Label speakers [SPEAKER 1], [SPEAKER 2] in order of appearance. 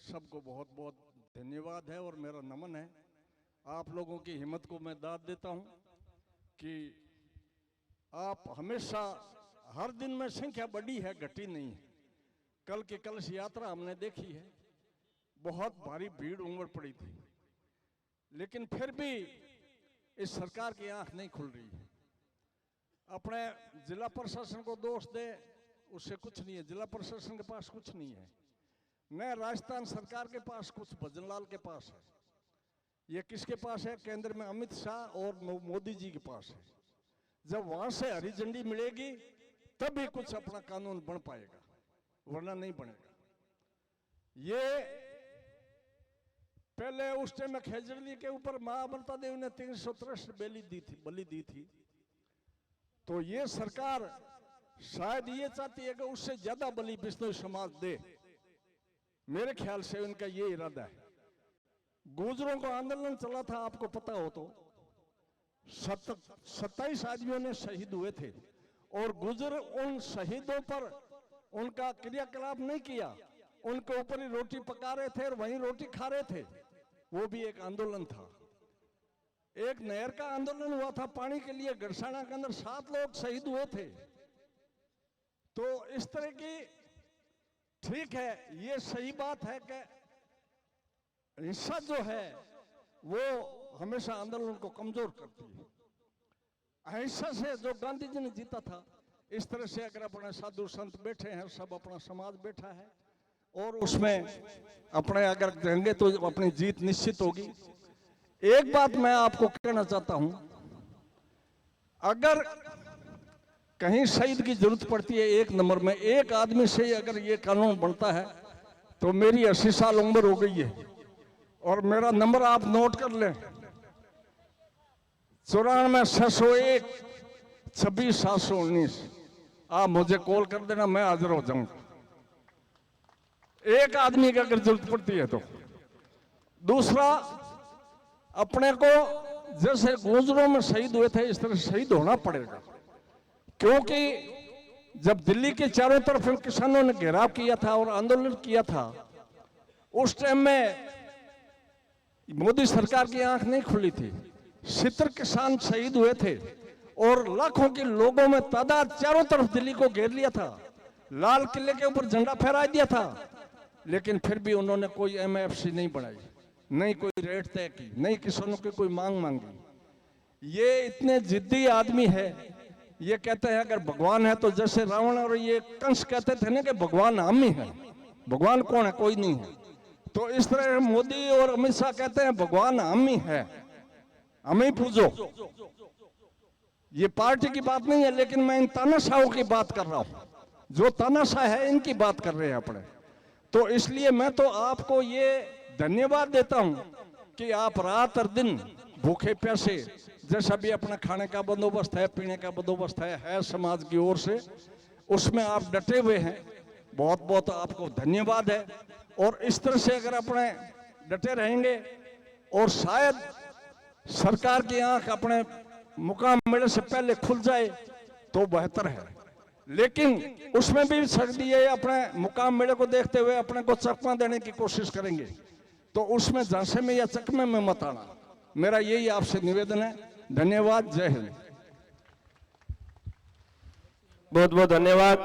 [SPEAKER 1] सबको बहुत बहुत धन्यवाद है और मेरा नमन है। आप लोगों की हिम्मत को मैं दाद देता हूं कि आप हमेशा हर दिन में संख्या बढ़ी है, घटी नहीं है। कल की कलश यात्रा हमने देखी है, बहुत भारी भीड़ उमड़ पड़ी थी, लेकिन फिर भी इस सरकार की आंख नहीं खुल रही है। अपने जिला प्रशासन को दोष दे उससे कुछ नहीं है, जिला प्रशासन के पास कुछ नहीं है, न राजस्थान सरकार के पास कुछ भजनलाल के पास है। ये किसके पास है? केंद्र में अमित शाह और मोदी जी के पास है। जब वहां से हरी झंडी मिलेगी तभी कुछ अपना कानून बन पाएगा, वरना नहीं बनेगा। ये पहले उस टाइम में खेजड़ी के ऊपर मां अमृता देवी ने 363 बलि दी थी। तो ये सरकार शायद ये चाहती है कि उससे ज्यादा बलि बिश्नोई समाज दे। मेरे ख्याल से उनका ये इरादा है। गुर्जरों का आंदोलन चला था, आपको पता हो तो 27 आदमियों ने शहीद हुए थे और गुर्जर उन शहीदों पर उनका क्रियाकलाप नहीं किया, उनके ऊपर ही रोटी पका रहे थे और वहीं रोटी खा रहे थे। वो भी एक आंदोलन था। एक नहर का आंदोलन हुआ था पानी के लिए, गड़साना के अंदर 7 लोग शहीद हुए थे। तो इस तरह की, ठीक है, ये सही बात है कि हिंसा जो है वो हमेशा आंदोलन को कमजोर करती है। अहिंसा से जो गांधी जी ने जीता था, इस तरह से अगर अपने साधु संत बैठे हैं, सब अपना समाज बैठा है और उसमें अपने अगर रहेंगे तो अपनी जीत निश्चित होगी। एक बात मैं आपको कहना चाहता हूं, अगर कहीं शहीद की जरूरत पड़ती है, एक नंबर में एक आदमी से अगर ये कानून बनता है तो मेरी 80 साल उम्र हो गई है और मेरा नंबर आप नोट कर लें, 94 601 26 719। आप मुझे कॉल कर देना, मैं हाजिर हो जाऊंगा एक आदमी की अगर जरूरत पड़ती है तो। दूसरा, अपने को जैसे गुर्जरों में शहीद हुए थे इस तरह शहीद होना पड़ेगा, क्योंकि जब दिल्ली के चारों तरफ किसानों ने घेराव किया था और आंदोलन किया था, उस टाइम में मोदी सरकार की आंख नहीं खुली थी। 70 किसान शहीद हुए थे और लाखों के लोगों में तादाद चारों तरफ दिल्ली को घेर लिया था, लाल किले के ऊपर झंडा फहरा दिया था, लेकिन फिर भी उन्होंने कोई एमएफसी नहीं बनाई, नहीं कोई रेट तय की, नहीं किसानों की कोई मांग मांगी। ये इतने जिद्दी आदमी है। ये कहते हैं अगर भगवान है तो, जैसे रावण और ये कंस कहते थे ना कि भगवान हम ही है। भगवान कौन है? कोई नहीं है। तो इस तरह मोदी और अमित शाह कहते हैं भगवान हम ही है, हम ही पूजो। ये पार्टी की बात नहीं है, लेकिन मैं इन तानाशाहों की बात कर रहा हूं, जो तानाशाह है इनकी बात कर रहे हैं अपने। तो इसलिए मैं तो आपको ये धन्यवाद देता हूं कि आप रात और दिन भूखे प्यासे, जैसा भी अपना खाने का बंदोबस्त है, पीने का बंदोबस्त है समाज की ओर से, उसमें आप डटे हुए हैं। बहुत बहुत आपको धन्यवाद है। और इस तरह से अगर अपने डटे रहेंगे और शायद सरकार की आंख अपने मुकाम मेले से पहले खुल जाए तो बेहतर है। लेकिन उसमें भी सर्दी है, अपने मुकाम मेले को देखते हुए अपने को चकमा देने की कोशिश करेंगे तो उसमें झांसे में या चकमे में मत आना। मेरा यही आपसे निवेदन है। धन्यवाद। जय हिंद।
[SPEAKER 2] बहुत बहुत धन्यवाद।